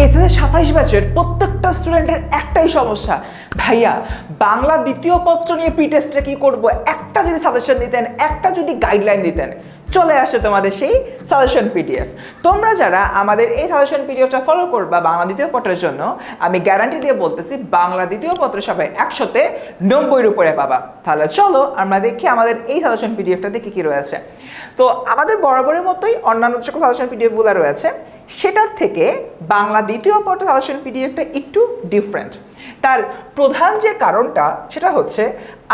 SSC 27 ব্যাচের প্রত্যেকটা স্টুডেন্টের একটাই সমস্যা, ভাইয়া বাংলা দ্বিতীয় পত্র নিয়ে প্রি টেস্টে কি করব, একটা যদি সাজেশন দিতেন, একটা যদি গাইডলাইন দিতেন। চলে আসে তোমাদের সেই সাজেশন পিডিএফ। তোমরা যারা আমাদের এই সাজেশন পিডিএফটা ফলো করবা বাংলা দ্বিতীয় পত্রের জন্য, আমি গ্যারান্টি দিয়ে বলতেছি বাংলা দ্বিতীয় পত্র সবাই 100-তে 90-এর উপরে পাবা। তাহলে চলো আমরা দেখি আমাদের এই সাজেশন পিডিএফটাতে কি কি রয়েছে। তো আমাদের বরাবরের মতোই অন্যান্য সকল সাজেশন পিডিএফগুলো রয়েছে, সেটার থেকে বাংলা দ্বিতীয় পত্র সাজেশন পিডিএফটা একটু ডিফারেন্ট। তার প্রধান যে কারণটা সেটা হচ্ছে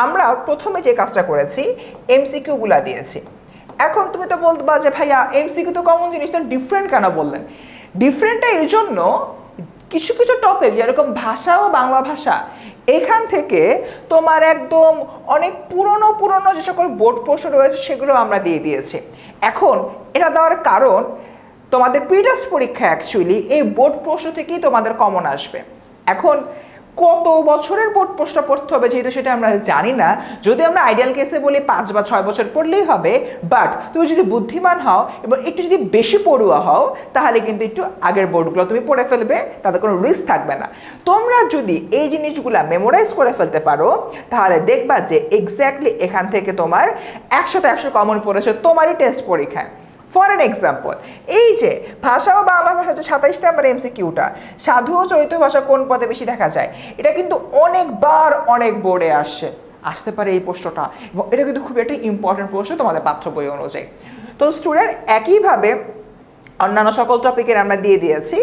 আমরা প্রথমে যে কাজটা করেছি এমসিকিউগুলা দিয়েছি। এখন তুমি তো বলবা যে ভাইয়া এমসিকিউ তো কমন জিনিস, তো ডিফারেন্ট কেন বললেন? ডিফারেন্টটা এই জন্য, কিছু কিছু টপিক যেরকম ভাষা ও বাংলা ভাষা, এখান থেকে তোমার একদম অনেক পুরনো যে সকল বোর্ড প্রশ্ন রয়েছে সেগুলো আমরা দিয়ে দিয়েছি। এখন এটা দেওয়ার কারণ তোমাদের প্রি টেস্ট পরীক্ষা অ্যাকচুয়ালি এই বোর্ড প্রশ্ন থেকেই তোমাদের কমন আসবে। এখন কত বছরের বোর্ড প্রশ্ন পড়তে হবে যেহেতু সেটা আমরা জানি না, যদি আমরা আইডিয়াল কেসে বলি 5 বা 6 বছর পড়লেই হবে, বাট তুমি যদি বুদ্ধিমান হও এবং একটু যদি বেশি পড়ুয়া হও তাহলে কিন্তু একটু আগের বোর্ডগুলো তুমি পড়ে ফেলবে, তাতে কোনো রিস্ক থাকবে না। তোমরা যদি এই জিনিসগুলো মেমোরাইজ করে ফেলতে পারো তাহলে দেখবা যে এক্স্যাক্টলি এখান থেকে তোমার 100-তে 100 কমন পড়েছে তোমারই টেস্ট পরীক্ষায়। ফর এন এক্সাম্পল, এই যে ভাষা ও বাংলা ভাষা যে 27 নম্বর এমসিকিউটা, সাধু ও চৈত্য ভাষা কোন পদে বেশি দেখা যায়, এটা কিন্তু অনেকবার অনেক বোর্ডে আসতে পারে এই প্রশ্নটা, এবং এটা কিন্তু খুব একটা ইম্পর্টেন্ট প্রশ্ন তোমাদের পাঠ্য বই অনুযায়ী। তো স্টুডেন্ট একইভাবে অন্যান্য সকল টপিকের আমরা দিয়ে দিয়েছি।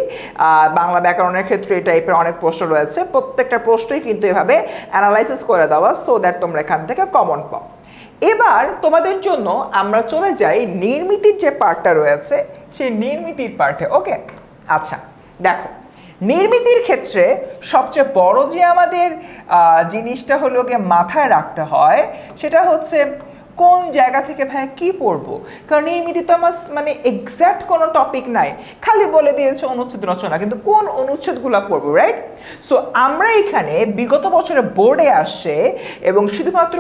বাংলা ব্যাকরণের ক্ষেত্রে এই টাইপের অনেক প্রশ্ন রয়েছে, প্রত্যেকটা প্রশ্নই কিন্তু এভাবে অ্যানালাইসিস করে দেওয়া সো দ্যাট তোমরা এখান থেকে কমন পাও। এবার তোমাদের জন্য আমরা চলে যাই নির্মিতির যে পার্টটা রয়েছে সেই নির্মিতির পার্টে। ওকে, আচ্ছা দেখো, নির্মিতির ক্ষেত্রে সবচেয়ে বড় যে আমাদের জিনিসটা হলো গিয়ে মাথায় রাখতে হয় সেটা হচ্ছে কোন জায়গা থেকে ভাই কি পড়বো। কারণ নির্মিতি তো আমার মানে এক্স্যাক্ট কোনো টপিক নাই, খালি বলে দিয়েছে অনুচ্ছেদ রচনা, কিন্তু কোন অনুচ্ছেদগুলো পড়বো, রাইট? সো আমরা এখানে বিগত বছরে বোর্ডে আসছে, এবং শুধুমাত্র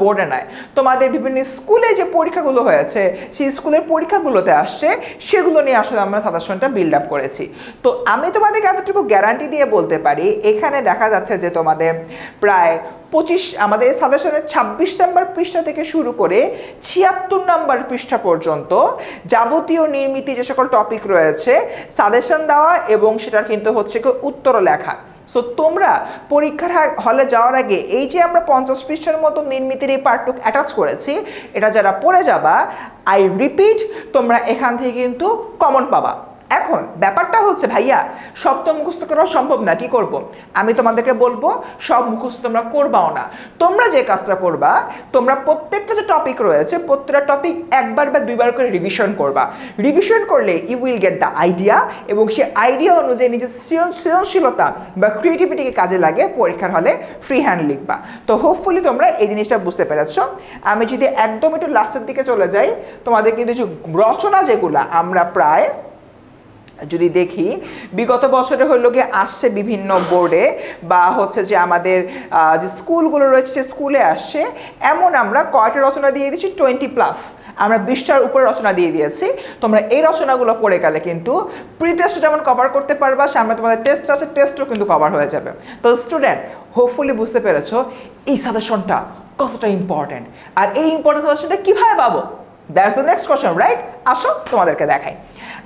বোর্ডে নয়, তোমাদের বিভিন্ন স্কুলে যে পরীক্ষাগুলো হয়েছে সেই স্কুলের পরীক্ষাগুলোতে আসছে, সেগুলো নিয়ে আসলে আমরা সাজেশনটা বিল্ড আপ করেছি। তো আমি তোমাদেরকে এতটুকু গ্যারান্টি দিয়ে বলতে পারি, এখানে দেখা যাচ্ছে যে তোমাদের প্রায় 25 আমাদের সাজেশনের 26 নম্বর পৃষ্ঠা থেকে শুরু করে 76 নম্বর পৃষ্ঠা পর্যন্ত যাবতীয় নির্মিতি যে সকল টপিক রয়েছে সাজেশন দেওয়া, এবং সেটা কিন্তু হচ্ছে কি উত্তরও লেখা। সো তোমরা পরীক্ষার হলে যাওয়ার আগে এই যে আমরা 50 পৃষ্ঠার মতো নির্মিতির এই পার্টটুক অ্যাটাচ করেছি, এটা যারা পড়ে যাবা, আই রিপিট, তোমরা এখান থেকে কিন্তু কমন পাবা। এখন ব্যাপারটা হচ্ছে ভাইয়া সব তো মুখস্থ করা সম্ভব না, কি করব? আমি তোমাদেরকে বলবো সব মুখস্থ তোমরা করবাও না। তোমরা যে কাজটা করবা, তোমরা প্রত্যেকটা যে টপিক রয়েছে প্রত্যেকটা টপিক একবার বা দুইবার করে রিভিশন করবা। রিভিশন করলে you will get the idea, এবং সেই আইডিয়া অনুযায়ী নিজের সৃজনশীলতা বা ক্রিয়েটিভিটিকে কাজে লাগে পরীক্ষার হলে ফ্রি হ্যান্ড লিখবা। তো হোপফুলি তোমরা এই জিনিসটা বুঝতে পেরেছ। আমি যদি একদম একটু লাস্টের দিকে চলে যাই, তোমাদের কিন্তু যে রচনা যেগুলো আমরা প্রায় যদি দেখি বিগত বছরে হলো গিয়ে আসছে বিভিন্ন বোর্ডে, বা হচ্ছে যে আমাদের যে স্কুলগুলো রয়েছে সে স্কুলে আসছে, এমন আমরা কয়টা রচনা দিয়ে দিচ্ছি, 20+, আমরা 20টার উপরে রচনা দিয়ে দিয়েছি। তোমরা এই রচনাগুলো পড়ে গেলে কিন্তু প্রি টেস্ট যেমন কভার করতে পারবা, সামনে তোমাদের টেস্ট আছে, টেস্টও কিন্তু কভার হয়ে যাবে। তো স্টুডেন্ট হোপফুলি বুঝতে পেরেছো এই সাজেশনটা কতটা ইম্পর্টেন্ট, আর এই ইম্পর্টেন্ট সাজেশনটা কীভাবে পাবো, that's the next question, right? আসো তোমাদেরকে দেখাই।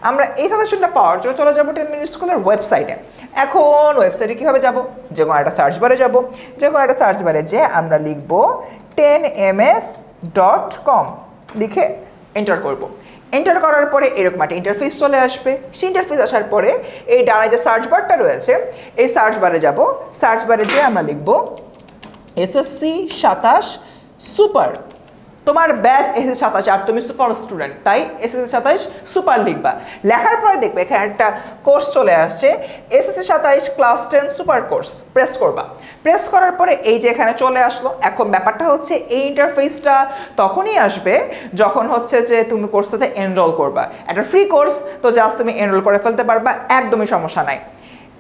আমরা এই সাজেশনটা পাওয়ার জন্য চলে যাবো 10 মিনিট স্কুলের ওয়েবসাইটে। এখন ওয়েবসাইটে কীভাবে যাব? যে কোনো একটা সার্চ বারে যাব, যে কোনো একটা সার্চ বারে যে আমরা লিখব 10ms.com লিখে এন্টার করব। এন্টার করার পরে এরকম একটা ইন্টারফেস চলে আসবে। সেই ইন্টারফেস আসার পরে এই ডানে যে সার্চ বারটা রয়েছে এই সার্চ বারে যাব, সার্চ বারে যে আমরা লিখব এসএসসি 27 সুপার। তোমার ব্যাচ এসএসসি 27, আর তুমি সুপার স্টুডেন্ট, তাই এসএসসি 27 সুপার লিখবা। লেখার পরে দেখবে এখানে একটা কোর্স চলে আসছে, SSC 27 class 10 super course, press করবা। প্রেস করার পরে এই যে এখানে চলে আসলো। এখন ব্যাপারটা হচ্ছে এই ইন্টারফেসটা তখনই আসবে যখন হচ্ছে যে তুমি কোর্সটাতে এনরোল করবা। একটা ফ্রি কোর্স, তো জাস্ট তুমি এনরোল করে ফেলতে পারবা, একদমই সমস্যা নাই।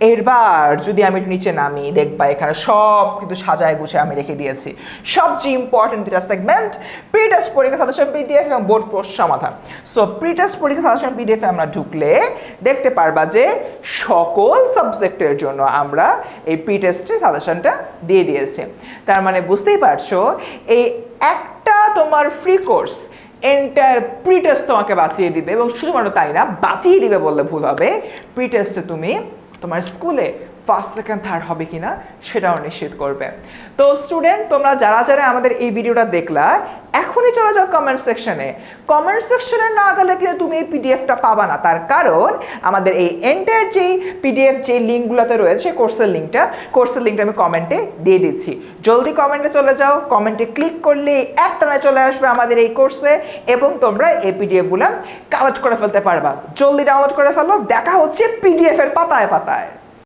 এবার যদি আমি নিচে নামি দেখবা এখানে সব কিন্তু সাজায় গুছায় আমি রেখে দিয়েছি সবচেয়ে ইম্পর্টেন্ট যেটা সেগমেন্ট প্রি টেস্ট পরীক্ষা সাজেশন পিডিএফ এবং বোর্ড প্রশ্ন সমাধান। সো প্রি টেস্ট পরীক্ষা সাজেশন পিডিএফ আমরা ঢুকলে দেখতে পারবা যে সকল সাবজেক্টের জন্য আমরা এই প্রি টেস্টের সাজেশনটা দিয়ে দিয়েছি। তার মানে বুঝতেই পারছো এই একটা তোমার free course entire pre test তোমাকে বাঁচিয়ে দিবে এবং শুধুমাত্র তাই না, বাঁচিয়ে দিবে বললে ভুল হবে, প্রি টেস্টে তুমি তোমার স্কুলে ফার্স্ট সেকেন্ড থার্ড হবে কিনা সেটাও নিশ্চিত করবে। তো স্টুডেন্ট তোমরা যারা যারা আমাদের এই ভিডিওটা দেখলা এখনই চলে যাও কমেন্ট সেকশনে। কমেন্ট সেকশনে না গেলে কিন্তু তুমি এই পিডিএফটা পাবা না, তার কারণ আমাদের এই এন্টার যেই পিডিএফ যে লিঙ্কগুলোতে রয়েছে কোর্সের লিঙ্কটা আমি কমেন্টে দিয়ে দিচ্ছি। জলদি কমেন্টে চলে যাও, কমেন্টে ক্লিক করলে একটানা চলে আসবে আমাদের এই কোর্সে এবং তোমরা এই পিডিএফগুলো কালেক্ট করে ফেলতে পারবা। জলদি ডাউনলোড করে ফেলো, দেখা হচ্ছে পিডিএফ এর পাতায় পাতায়।